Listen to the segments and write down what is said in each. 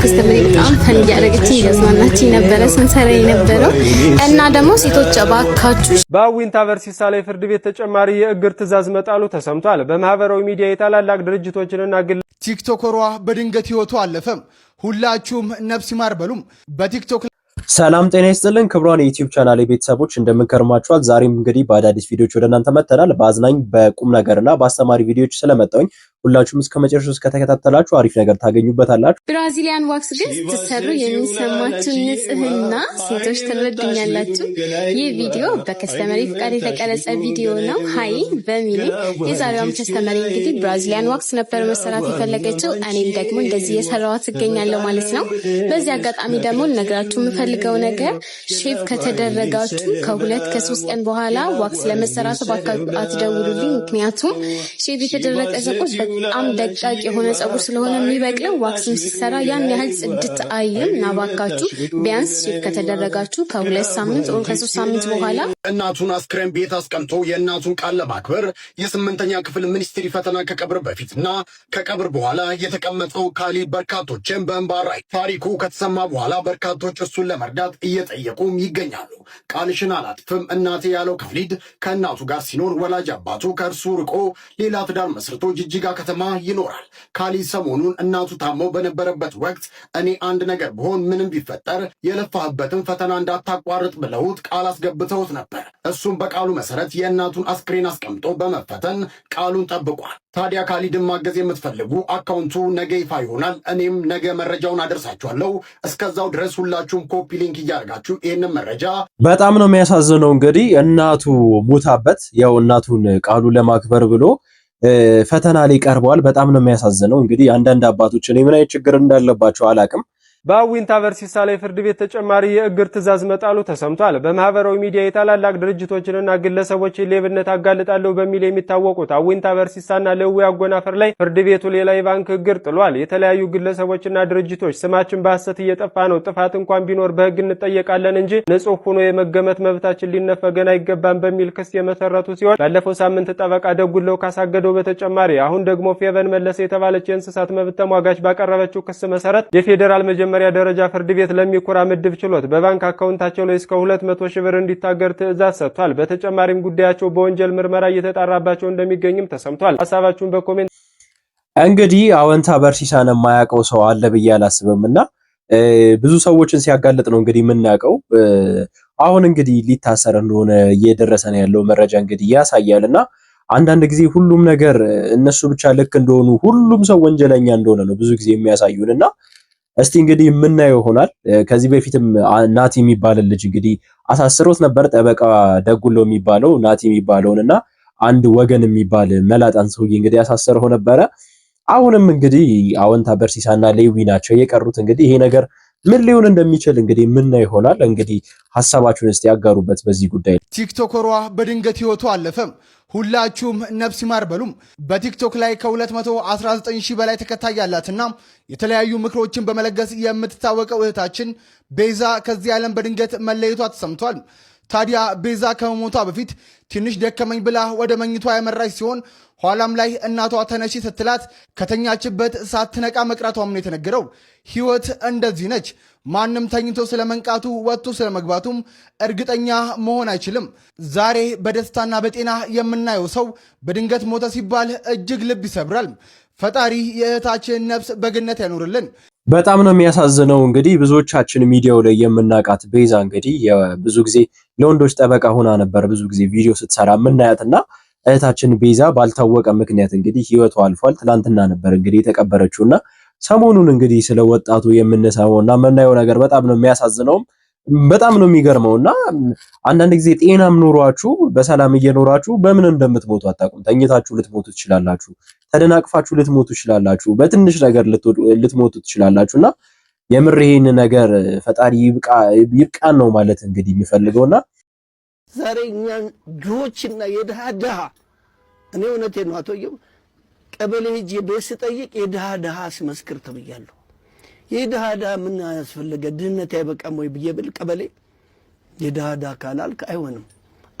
ከስተመሪ በጣም ፈን ያደረገችኝ ያዝናናችኝ ነበረ ስንሰራ የነበረው እና ደግሞ ሴቶች ባካችሁ በአዊንታ ቨርሲሳ ላይ ፍርድ ቤት ተጨማሪ የእግር ትዕዛዝ መጣሉ ተሰምቷል። በማህበራዊ ሚዲያ የታላላቅ ድርጅቶችንና ቲክቶከሯ በድንገት ህይወቱ አለፈም። ሁላችሁም ነፍስ ይማር በሉም። በቲክቶክ ሰላም ጤና ይስጥልን ክብሯን የዩቲዩብ ቻናል ቤተሰቦች እንደምንከርማችኋል። ዛሬም እንግዲህ በአዳዲስ ቪዲዮዎች ወደ እናንተ መጥተናል። በአዝናኝ በቁም ነገርና በአስተማሪ ቪዲዮዎች ስለመጣሁኝ ሁላችሁም እስከ መጨረሻው እስከተከታተላችሁ አሪፍ ነገር ታገኙበታላችሁ። ብራዚሊያን ዋክስ ግን ስትሰሩ የሚሰማችሁ ንጽህና ሴቶች ትረዱኛላችሁ። ይህ ቪዲዮ በከስተመሪ ፍቃድ የተቀረጸ ቪዲዮ ነው። ሃይ በሚሊ የዛሬዋም ከስተመሪ እንግዲህ ብራዚሊያን ዋክስ ነበር መሰራት የፈለገችው። እኔም ደግሞ እንደዚህ የሰራዋት እገኛለሁ ማለት ነው። በዚህ አጋጣሚ ደግሞ ልነግራችሁ የምፈልገው ነገር ሼቭ ከተደረጋችሁ ከ2 ከ3 ቀን በኋላ ዋክስ ለመሰራት አትደውሉልኝ። ምክንያቱም ሼቭ የተደረገ ፀጉር በጣም ደቃቅ የሆነ ፀጉር ስለሆነ የሚበቅለው ዋክስም ሲሰራ ያን ያህል ጽድት አይልም። ናባካችሁ ቢያንስ ሼቭ ከተደረጋችሁ ከ2 ሳምንት ወይም ከ3 ሳምንት በኋላ እናቱን አስክሬን ቤት አስቀምጦ የእናቱን ቃል ለማክበር የ8ኛ ክፍል ሚኒስትሪ ፈተና ከቀብር በፊትና ከቀብር በኋላ የተቀመጠው ካሊድ በርካቶችን በእንባራይ ታሪኩ ከተሰማ በኋላ በርካቶች እሱን ለመርዳት እየጠየቁም ይገኛሉ። ቃልሽን አላጥፍም እናቴ ያለው ካሊድ ከእናቱ ጋር ሲኖር ወላጅ አባቱ ከእርሱ ርቆ ሌላ ትዳር መስርቶ ጅጅጋ ከተማ ይኖራል። ካሊድ ሰሞኑን እናቱ ታመው በነበረበት ወቅት እኔ አንድ ነገር ብሆን ምንም ቢፈጠር የለፋህበትን ፈተና እንዳታቋርጥ ብለውት ቃል አስገብተውት ነበር። እሱም በቃሉ መሰረት የእናቱን አስክሬን አስቀምጦ በመፈተን ቃሉን ጠብቋል። ታዲያ ካሊድን ማገዝ የምትፈልጉ አካውንቱ ነገ ይፋ ይሆናል። እኔም ነገ መረጃውን አደርሳችኋለሁ። እስከዛው ድረስ ሁላችሁም ኮፒ ሊንክ እያደረጋችሁ ይህንን መረጃ በጣም ነው የሚያሳዝነው። እንግዲህ እናቱ ሞታበት ያው እናቱን ቃሉ ለማክበር ብሎ ፈተና ላይ ቀርበዋል። በጣም ነው የሚያሳዝነው። እንግዲህ አንዳንድ አባቶች እኔ ምን አይነት ችግር እንዳለባቸው አላቅም። በአዊንታ ቨርሲሳ ላይ ፍርድ ቤት ተጨማሪ የእግር ትዕዛዝ መጣሉ ተሰምቷል። በማህበራዊ ሚዲያ የታላላቅ ድርጅቶችንና ግለሰቦችን ሌብነት አጋልጣለሁ በሚል የሚታወቁት አዊንታ ቨርሲሳና ለዊ አጎናፍር ላይ ፍርድ ቤቱ ሌላ የባንክ እግር ጥሏል። የተለያዩ ግለሰቦችና ድርጅቶች ስማችን በሐሰት እየጠፋ ነው፣ ጥፋት እንኳን ቢኖር በህግ እንጠየቃለን እንጂ ንጹህ ሆኖ የመገመት መብታችን ሊነፈገን አይገባም በሚል ክስ የመሰረቱ ሲሆን ባለፈው ሳምንት ጠበቃ ደጉለው ካሳገደው በተጨማሪ አሁን ደግሞ ፌቨን መለሰ የተባለች የእንስሳት መብት ተሟጋች ባቀረበችው ክስ መሰረት የፌዴራል መጀመሪያ ደረጃ ፍርድ ቤት ለሚኩራ ምድብ ችሎት በባንክ አካውንታቸው ላይ እስከ 200 ሺህ ብር እንዲታገር ትዕዛዝ ሰጥቷል። በተጨማሪም ጉዳያቸው በወንጀል ምርመራ እየተጣራባቸው እንደሚገኝም ተሰምቷል። ሐሳባችሁን በኮሜንት እንግዲህ አወንታ ቨርሲሳን የማያውቀው ሰው አለ ብዬ አላስብምና ብዙ ሰዎችን ሲያጋልጥ ነው እንግዲህ የምናውቀው። አሁን እንግዲህ ሊታሰር እንደሆነ እየደረሰ ነው ያለው መረጃ እንግዲህ ያሳያልና አንዳንድ ጊዜ ሁሉም ነገር እነሱ ብቻ ልክ እንደሆኑ ሁሉም ሰው ወንጀለኛ እንደሆነ ነው ብዙ ጊዜ የሚያሳዩንና እስቲ እንግዲህ የምናየው ይሆናል። ከዚህ በፊትም ናቲ የሚባል ልጅ እንግዲህ አሳስሮት ነበር። ጠበቃ ደጉሎ የሚባለው ናቲ የሚባለውንና አንድ ወገን የሚባል መላጣን ሰውዬ እንግዲህ አሳስረው ነበረ። አሁንም እንግዲህ አወንታ ቨርሲሳና ሌዊ ናቸው የቀሩት። እንግዲህ ይሄ ነገር ምን ሊሆን እንደሚችል እንግዲህ ምን ይሆናል። እንግዲህ ሐሳባችሁን እስቲ ያጋሩበት በዚህ ጉዳይ። ቲክቶከሯ በድንገት ህይወቱ አለፈም። ሁላችሁም ነፍስ ይማር በሉም። በቲክቶክ ላይ ከ219 ሺህ በላይ ተከታይ ያላትና የተለያዩ ምክሮችን በመለገስ የምትታወቀው እህታችን ቤዛ ከዚህ ዓለም በድንገት መለየቷ ተሰምቷል። ታዲያ ቤዛ ከመሞቷ በፊት ትንሽ ደከመኝ ብላ ወደ መኝቷ ያመራች ሲሆን ኋላም ላይ እናቷ ተነሺ ስትላት ከተኛችበት ሳትነቃ መቅረቷም ነው የተነገረው። ህይወት እንደዚህ ነች። ማንም ተኝቶ ስለመንቃቱ ወጥቶ ስለመግባቱም እርግጠኛ መሆን አይችልም። ዛሬ በደስታና በጤና የምናየው ሰው በድንገት ሞተ ሲባል እጅግ ልብ ይሰብራል። ፈጣሪ የእህታችን ነፍስ በገነት ያኖርልን። በጣም ነው የሚያሳዝነው። እንግዲህ ብዙዎቻችን ሚዲያው ላይ የምናውቃት ቤዛ እንግዲህ ብዙ ጊዜ ለወንዶች ጠበቃ ሆና ነበር ብዙ ጊዜ ቪዲዮ ስትሰራ የምናያትና እህታችን ቤዛ ባልታወቀ ምክንያት እንግዲህ ህይወቷ አልፏል። ትናንትና ነበር እንግዲህ የተቀበረችውና ሰሞኑን እንግዲህ ስለ ወጣቱ የምንሰማውና የምናየው ነገር በጣም ነው የሚያሳዝነው። በጣም ነው የሚገርመውና አንዳንድ ጊዜ ጤናም ኖሯችሁ በሰላም እየኖራችሁ በምን እንደምትሞቱ አታውቁም። ተኝታችሁ ልትሞቱ ትችላላችሁ፣ ተደናቅፋችሁ ልትሞቱ ትችላላችሁ፣ በትንሽ ነገር ልትሞቱ ትችላላችሁና የምር ይሄን ነገር ፈጣሪ ይብቃን ነው ማለት እንግዲህ የሚፈልገውና ዛሬ እኛን ድሆችና የድሃ ድሃ እኔ እውነቴን ነው አቶየው ቀበሌ ሄጄ ቤት ስጠይቅ የድሃ ድሃ አስመስክር ተብያለሁ። የድሃ ድሃ ምን ያስፈልገ ድህነት አይበቃም ወይ ብዬ ብል ቀበሌ የድሃ ድሃ ካላልክ አይሆንም።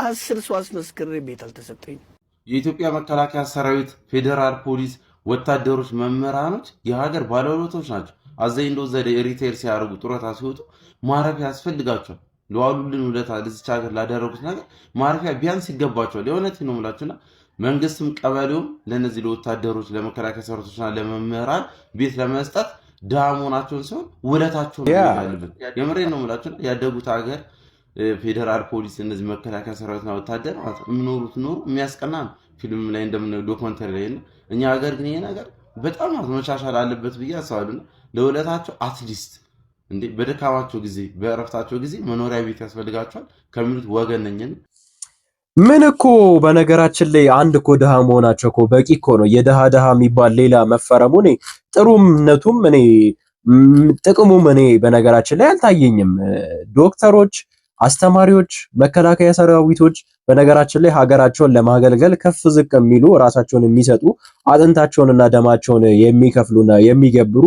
10 ሰው አስመስክሬ ቤት አልተሰጠኝ። የኢትዮጵያ መከላከያ ሰራዊት፣ ፌዴራል ፖሊስ፣ ወታደሮች፣ መምህራኖች የሀገር ባለውለቶች ናቸው። አዘይንዶ ዘዴ ሪቴር ሲያርጉ ጡረታ ሲወጡ ማረፊያ ያስፈልጋቸዋል ለዋሉልን ውለታ ለዚች ሀገር ላደረጉት ነገር ማረፊያ ቢያንስ ይገባቸዋል የእውነት ነው የምላችሁና መንግስትም ቀበሌውም ለነዚህ ለወታደሮች ለመከላከያ ሰራዊቶችና ለመምህራን ቤት ለመስጠት ዳሞናቸውን ሲሆን ውለታቸውን ያልብን የምሬን ነው የምላችሁና ያደጉት ሀገር ፌደራል ፖሊስ እነዚህ መከላከያ ሰራዊትና ወታደር የሚኖሩት ኑሮ የሚያስቀና ፊልም ላይ እንደምናየው ዶክመንተሪ ላይ እኛ ሀገር ግን ይሄ ነገር በጣም መሻሻል አለበት ብዬ አስባለሁ ለውለታቸው አትሊስት እንዴ በደካማቸው ጊዜ በእረፍታቸው ጊዜ መኖሪያ ቤት ያስፈልጋቸዋል ከሚሉት ወገን ነኝ ምን እኮ በነገራችን ላይ አንድ እኮ ድሃ መሆናቸው እኮ በቂ እኮ ነው የድሃ የሚባል ሌላ መፈረሙ እኔ ጥሩምነቱም እኔ ጥቅሙም እኔ በነገራችን ላይ አልታየኝም ዶክተሮች አስተማሪዎች መከላከያ ሰራዊቶች በነገራችን ላይ ሀገራቸውን ለማገልገል ከፍ ዝቅ የሚሉ ራሳቸውን የሚሰጡ አጥንታቸውንና ደማቸውን የሚከፍሉና የሚገብሩ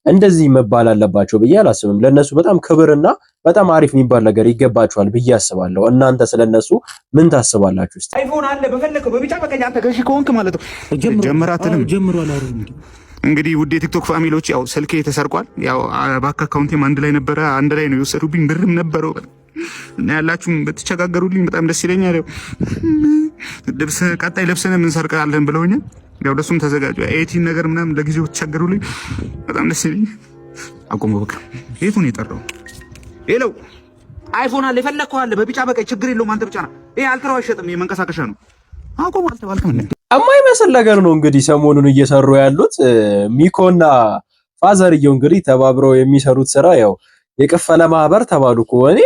እንደዚህ መባል አለባቸው ብዬ አላስብም ለነሱ በጣም ክብርና በጣም አሪፍ የሚባል ነገር ይገባቸዋል ብዬ አስባለሁ እናንተ ስለነሱ ምን ታስባላችሁ እስቲ አይፎን አለ በፈለከው በቢጫ በቀይ አንተ ገዢ ከሆንክ ማለት ነው ጀምራትንም ጀምሯል አይደል እንግዲህ ውድ የቲክቶክ ፋሚሊዎች ያው ስልኬ ተሰርቋል ያው ባንክ አካውንቴም አንድ ላይ ነበረ አንድ ላይ ነው የወሰዱብኝ ብርም ነበረው እና ያላችሁም በተቸጋገሩልኝ በጣም ደስ ይለኛል ያው ልብስ ቀጣይ ልብስን ምን ሰርቃለን ብለውኛል ያው ለሱም ተዘጋጁ ኤቲን ነገር ምናምን ለጊዜው ተቸገሩልኝ በጣም ደስ ይለኛል አቆም በቃ የቱን የጠራው ሄሎ አይፎን አለ የፈለከው አለ በቢጫ በቀይ ችግር የለውም አንተ ብቻ ነው ይሄ አልትራው አይሸጥም የመንቀሳቀሻ ነው አቆም አልተባልከም እንዴ የማይመስል ነገር ነው እንግዲህ ሰሞኑን እየሰሩ ያሉት ሚኮና ፋዘርየው እንግዲህ ተባብረው የሚሰሩት ስራ ያው የቅፈለ ማህበር ተባሉ እኮ እኔ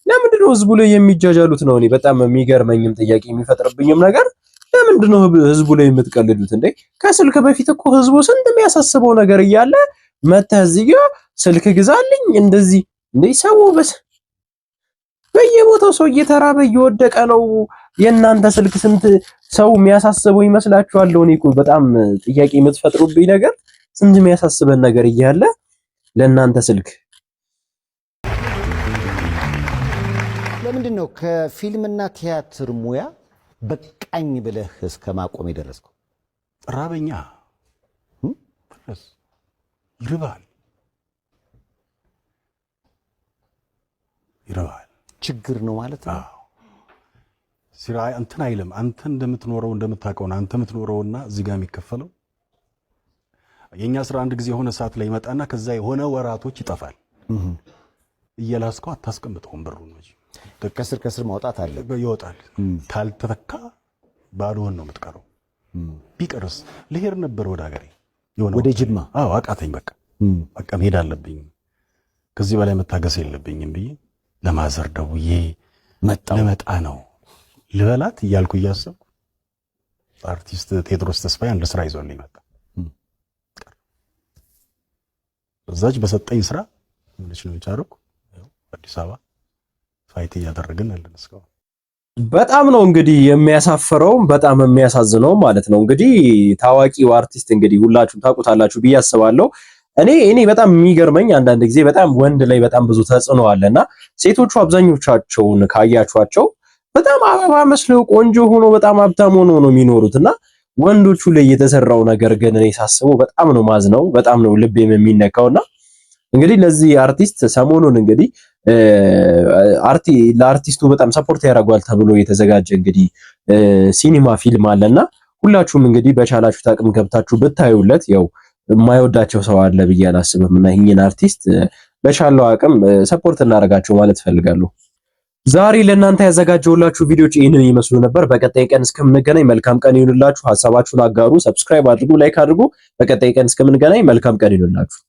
ለምንድነው ህዝቡ ላይ የሚጃጃሉት ነው እኔ በጣም የሚገርመኝም ጥያቄ የሚፈጥርብኝም ነገር ለምንድነው ህዝቡ ላይ የምትቀልዱት እንዴ ከስልክ በፊት እኮ ህዝቡ ስንት የሚያሳስበው ነገር እያለ መተህ እዚህ ጋር ስልክ ግዛልኝ እንደዚህ እንዴ ሰው በየቦታው ሰው እየተራበ እየወደቀ ነው የእናንተ ስልክ ስንት ሰው የሚያሳስበው ይመስላችኋል እኔ እኮ በጣም ጥያቄ የምትፈጥሩብኝ ነገር ስንት የሚያሳስበን ነገር እያለ ለእናንተ ስልክ ለምንድን ነው ከፊልምና ቲያትር ሙያ በቃኝ ብለህ እስከ ማቆም የደረስከው ራበኛ ይርባል ችግር ነው ማለት ነው ሲራይ እንትን አይልም አንተ እንደምትኖረው እንደምታውቀውና አንተ የምትኖረውና እዚህ ጋር የሚከፈለው የኛ ስራ አንድ ጊዜ የሆነ ሰዓት ላይ ይመጣና ከዛ የሆነ ወራቶች ይጠፋል እየላስከው አታስቀምጠውም ብሩን እንጂ ከስር ማውጣት አለ ይወጣል ካልተተካ ባዶን ነው የምትቀረው ቢቀርስ ልሄድ ነበር ወደ ሀገሬ የሆነ ወደ ጅማ አቃተኝ በቃ መሄድ አለብኝ ከዚህ በላይ መታገስ የለብኝም ብዬ ለማዘር ደውዬ ለመጣ ነው ልበላት እያልኩ እያሰብኩ አርቲስት ቴድሮስ ተስፋዬ አንድ ስራ ይዞልኝ መጣ በዛች በሰጠኝ ስራ ምንሽ ነው የቻልኩ አዲስ አበባ ፋይት እያደረግን ያለን እስካሁን በጣም ነው እንግዲህ የሚያሳፍረው በጣም የሚያሳዝነው ማለት ነው እንግዲህ ታዋቂው አርቲስት እንግዲህ ሁላችሁም ታውቁታላችሁ ብዬ አስባለሁ እኔ በጣም የሚገርመኝ አንዳንድ ጊዜ በጣም ወንድ ላይ በጣም ብዙ ተጽዕኖ አለና ሴቶቹ አብዛኞቻቸውን ካያችኋቸው በጣም አበባ መስለው ቆንጆ ሆኖ በጣም ሀብታም ሆኖ ነው የሚኖሩትና ወንዶቹ ላይ የተሰራው ነገር ግን እኔ ሳስበው በጣም ነው ማዝነው በጣም ነው ልቤም የሚነካውና እንግዲህ ለዚህ አርቲስት ሰሞኑን እንግዲህ ለአርቲስቱ በጣም ሰፖርት ያደርጋል ተብሎ የተዘጋጀ እንግዲህ ሲኒማ ፊልም አለና ሁላችሁም እንግዲህ በቻላችሁ ታቅም ገብታችሁ ብታዩለት ያው የማይወዳቸው ሰው አለ ብዬ አላስብም እና ይሄን አርቲስት በቻለው አቅም ሰፖርት እናደርጋቸው ማለት ፈልጋለሁ ዛሬ ለእናንተ ያዘጋጀውላችሁ ቪዲዮዎች ይህንን ይመስሉ ነበር በቀጣይ ቀን እስከምንገናኝ መልካም ቀን ይሁንላችሁ ሐሳባችሁን አጋሩ ሰብስክራይብ አድርጉ ላይክ አድርጉ በቀጣይ ቀን እስከምንገናኝ መልካም ቀን ይሁንላችሁ